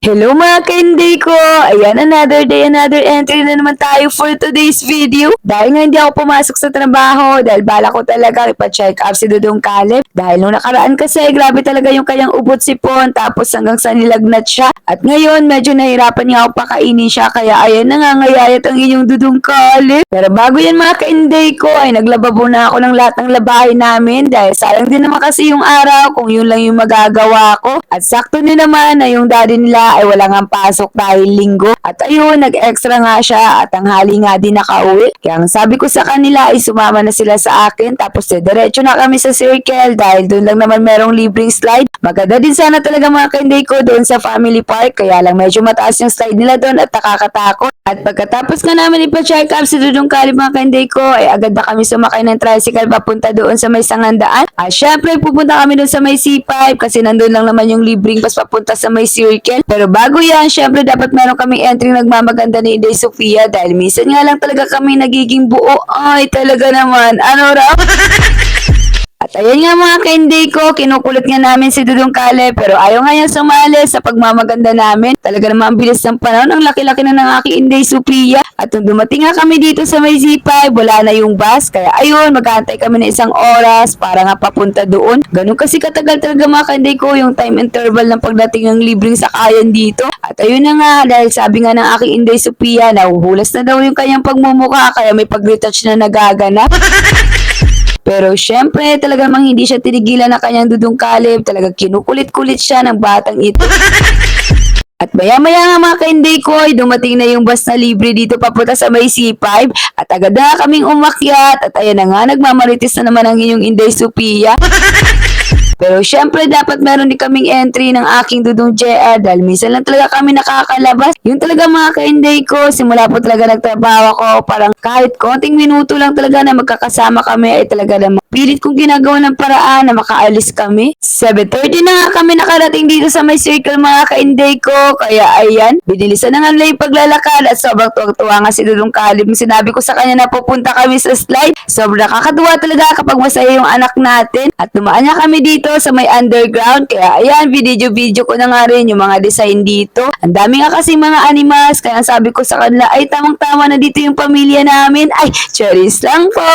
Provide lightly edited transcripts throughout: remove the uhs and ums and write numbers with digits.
Hello mga ka-Inday ko! Ayan, another day, another entry na naman tayo for today's video. Dahil nga hindi ako pumasok sa trabaho, dahil bala ko talaga ipa-check up si Dudong Caleb. Dahil nung nakaraan kasi, grabe talaga yung kanyang ubot sipon, tapos hanggang sa nilagnat siya. At ngayon, medyo nahirapan niya ako pakainin siya, kaya ayan nangangayayat ang inyong Dudong Caleb. Pero bago yan mga ka-Inday ko, ay naglababo na ako ng lahat ng labahin namin, dahil sayang din naman kasi yung araw kung yun lang yung magagawa ko. At sakto din naman na yung daddy nila ay wala nga pasok dahil linggo. At ayun, nag-extra nga siya at tanghali nga din nakauwi. Kaya ang sabi ko sa kanila ay sumama na sila sa akin. Tapos diretso na kami sa circle dahil doon lang naman merong libreng slide. Maganda din sana talaga mga ka-Inday ko doon sa family park. Kaya lang medyo mataas yung slide nila doon at nakakatakot. At pagkatapos nga namin ipa-check up si Dudong Caleb mga ka-Inday ko ay agad na kami sumakay ng tricycle papunta doon sa may Sangandaan. At syempre pupunta kami doon sa may C5 kasi nandun lang naman yung libreng bus papunta sa may circle. Pero bago yan, syempre dapat meron kaming entry nagmamaganda ni Inday Sofia dahil minsan nga lang talaga kami nagiging buo. Ay talaga naman, ano raw? At ayan nga mga ka-Inday ko, kinukulit nga namin si Dudong Caleb pero ayaw nga niya sumali sa pagmamaganda namin. Talaga naman ang bilis ng panahon, ang laki-laki na ng aking Inday Sofia. At nung dumating nga kami dito sa may Z5, wala na yung bus. Kaya ayun, mag-aantay kami ng isang oras para nga papunta doon. Ganun kasi katagal talaga mga ka-Inday ko yung time interval ng pagdating ng libreng sakayan dito. At ayun na nga, dahil sabi nga ng aking Inday Sofia, nahuhulas na daw yung kanyang pagmumukha kaya may pag-retouch na nagaganap. Pero syempre, talaga namang hindi siya tinigilan ng kanyang Dudong Caleb. Talagang kinukulit-kulit siya ng batang ito. At maya-maya nga mga ka-Inday ko, ay dumating na yung bus na libre dito papunta sa may C5. At agad na kaming umakyat. At ayan na nga, nagmamarites na naman ang inyong Inday Sofia. Pero syempre dapat meron din kaming entry ng aking Dudong JR dahil minsan lang talaga kami nakakalabas. Yung talaga mga ka-Inday ko, simula po talaga nagtrabaho ako, parang kahit konting minuto lang talaga na magkakasama kami ay talaga namang pilit kong ginagawa ng paraan na makaalis kami. 7:30 na nga kami nakarating dito sa may circle mga ka-Inday ko, kaya ayan, binilisan na nga nila yung paglalakad at sobrang tuwang-tuwa nga si Dudong Caleb. Sinabi ko sa kanya na pupunta kami sa slide. Sobrang nakakatuwa talaga kapag masaya yung anak natin. At dumaan niya kami dito sa may underground. Kaya ayan, video ko na nga rin yung mga design dito. Ang dami nga kasi mga animals. Kaya sabi ko sa kanila, ay tamang-tama na dito yung pamilya namin. Ay, charis lang po.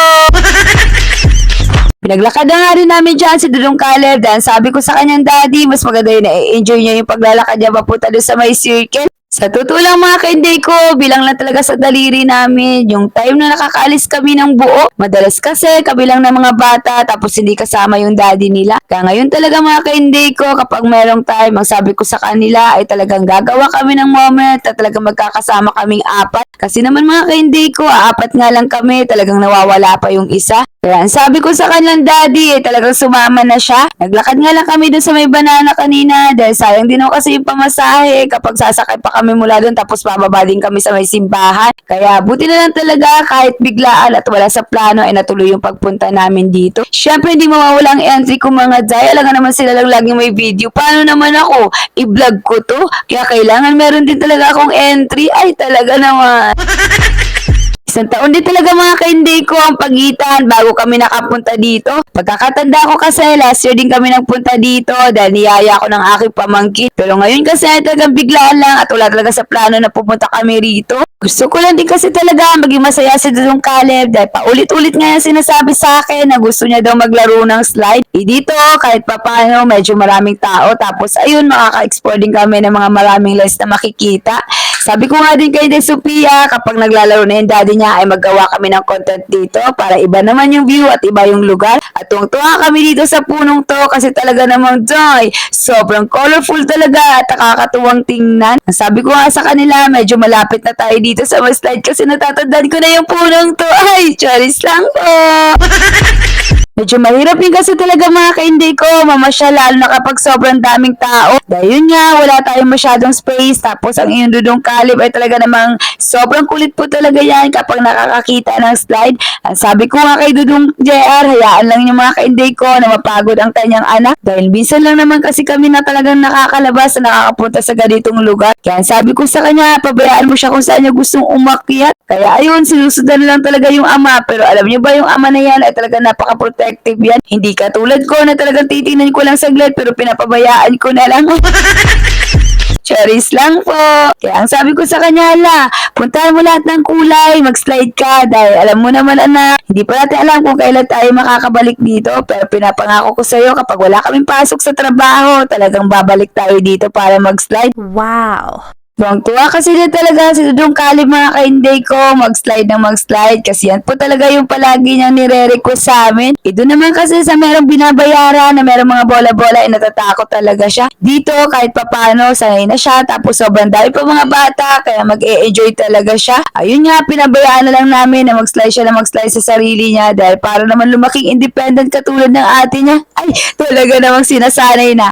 Pinaglakad na nga rin namin dyan si Dudong Caleb dahil sabi ko sa kanyang daddy, mas maganda yun na-enjoy niya yung paglalakad niya papunta doon sa may circle. Sa totoo lang mga ka-Inday ko, bilang lang talaga sa daliri namin, yung time na nakakaalis kami ng buo. Madalas kasi kabilang ng mga bata tapos hindi kasama yung daddy nila. Kaya ngayon talaga mga ka-Inday ko, kapag merong time, ang sabi ko sa kanila ay talagang gagawa kami ng moment at talagang magkakasama kaming apat. Kasi naman mga ka-Inday ko, apat nga lang kami, talagang nawawala pa yung isa. Kaya ang sabi ko sa kanilang daddy, talagang sumama na siya. Naglakad nga lang kami doon sa may banana kanina dahil sayang din ako kasi yung pamasahe kapag sasakay pa kami mula doon tapos bababa din kami sa may simbahan. Kaya buti na lang talaga kahit biglaan at wala sa plano ay natuloy yung pagpunta namin dito. Syempre hindi mawawala ang entry ko mga day. Alam nga naman sila lang laging may video. Paano naman ako? I-vlog ko to. Kaya kailangan meron din talaga akong entry. Ay talaga naman. Isang taon din talaga mga ka-Inday ko ang pagitan bago kami nakapunta dito. Pagkakatanda ko kasi last year din kami nagpunta dito dahil niyaya ko ng aking pamangkin. Pero ngayon kasi talagang biglaan lang at wala talaga sa plano na pupunta kami rito. Gusto ko lang din kasi talaga maging masaya si Dudong Caleb dahil paulit-ulit nga yung sinasabi sa akin na gusto niya daw maglaro ng slide. Dito kahit papano medyo maraming tao tapos ayun makaka-explore din kami ng mga maraming lens na makikita. Sabi ko nga din kay Inday Sofia, kapag naglalaro na yung daddy niya ay maggawa kami ng content dito para iba naman yung view at iba yung lugar. At tuwang-tuwa kami dito sa punong to kasi talaga namang joy. Sobrang colorful talaga at nakakatuwang tingnan. Sabi ko nga sa kanila, medyo malapit na tayo dito sa slide kasi natatandaan ko na yung punong to. Ay, charis lang po. Medyo mahirap din kasi talaga mga ka-Inday ko, mamasyal lalo na kapag sobrang daming tao. Dahil yun nga, wala tayong masyadong space. Tapos ang iyong Dudong Caleb ay talaga namang sobrang kulit po talaga yan kapag nakakakita ng slide. Ang sabi ko nga kay Dudong JR, hayaan lang yung mga ka-Inday ko na mapagod ang kanyang anak. Dahil minsan lang naman kasi kami na talagang nakakakalabas na nakakapunta sa ganitong lugar. Kaya sabi ko sa kanya, pabayaan mo siya kung saan niya gustong umakyat. Kaya ayun, sinusundan lang talaga yung ama. Pero alam niyo ba yung ama na yan ay talaga napaka-protective yan. Hindi katulad ko na talagang titingnan ko lang saglit pero pinapabayaan ko na lang. Charis lang po. Kaya ang sabi ko sa kanya, hala, puntahan mo lahat ng kulay, mag-slide ka dahil alam mo naman anak, hindi pa natin alam kung kailan tayo makakabalik dito pero pinapangako ko sa iyo kapag wala kaming pasok sa trabaho, talagang babalik tayo dito para mag-slide. Wow. Tuwang-tuwa kasi na talaga si Dudong Kalib mga ka-Inday ko, mag-slide ng mag-slide kasi yan po talaga yung palagi niyang nire-request sa amin. Doon naman kasi sa merong binabayaran na merong mga bola-bola, natatakot talaga siya. Dito kahit papano, sanay na siya, tapos sobrang dami pa mga bata, kaya mag-e-enjoy talaga siya. Ayun nga, pinabayaan na lang namin na mag-slide siya na mag-slide sa sarili niya dahil para naman lumaking independent katulad ng ate niya. Ay, talaga namang sinasanay na.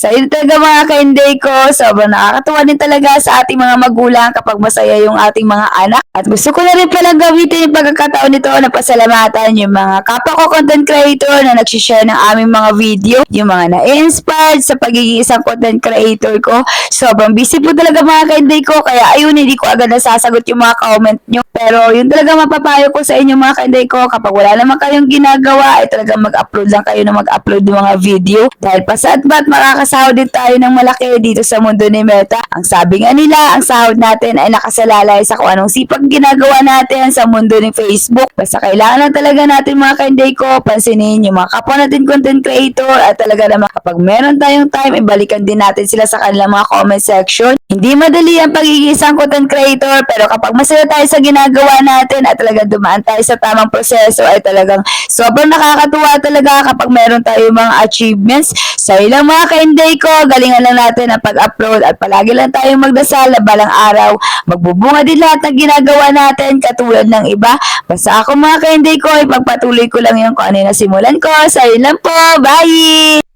So, yun talaga mga ka-Inday ko. Sobrang nakakatuwa din talaga sa ating mga magulang kapag masaya yung ating mga anak. At gusto ko na rin palang gamitin yung pagkakataon nito na pasalamatan yung mga kapwa ko content creator na nagsishare ng aming mga video. Yung mga na-inspired sa pagiging isang content creator ko. Sobrang busy po talaga mga ka-Inday ko. Kaya ayun, hindi ko agad nasasagot yung mga comment nyo. Pero yun talaga mapapayo ko sa inyo mga ka-Inday ko. Kapag wala naman kayong ginagawa, ay talaga mag-upload lang kayo na mag-upload ng mga video. Dahil pasa't ba't makakasahod din tayo ng malaki dito sa mundo ni Meta. Ang sabi nga nila, ang sahod natin ay nakasalalay sa kung anong sipag ginagawa natin sa mundo ni Facebook. Basta kailangan lang talaga natin mga ka-Inday ko, pansinin yung mga kapwa natin content creator at talaga naman kapag meron tayong time, ibalikan din natin sila sa kanilang mga comment section. Hindi madali ang pagiging isang content creator pero kapag masaya tayo sa ginagawa natin at talaga dumaan tayo sa tamang proseso ay talagang sobrang nakakatuwa talaga kapag meron tayong mga achievements. Sa ilang mga ka-Inday ko, galingan lang natin ang pag-upload at palagi lang tayong magdasal na balang araw. Magbubunga din lahat ng ginagawa natin katulad ng iba. Basta ako mga ka-Inday ko, ipagpatuloy ko lang yung kung ano yung nasimulan ko. Sa ilan po, bye!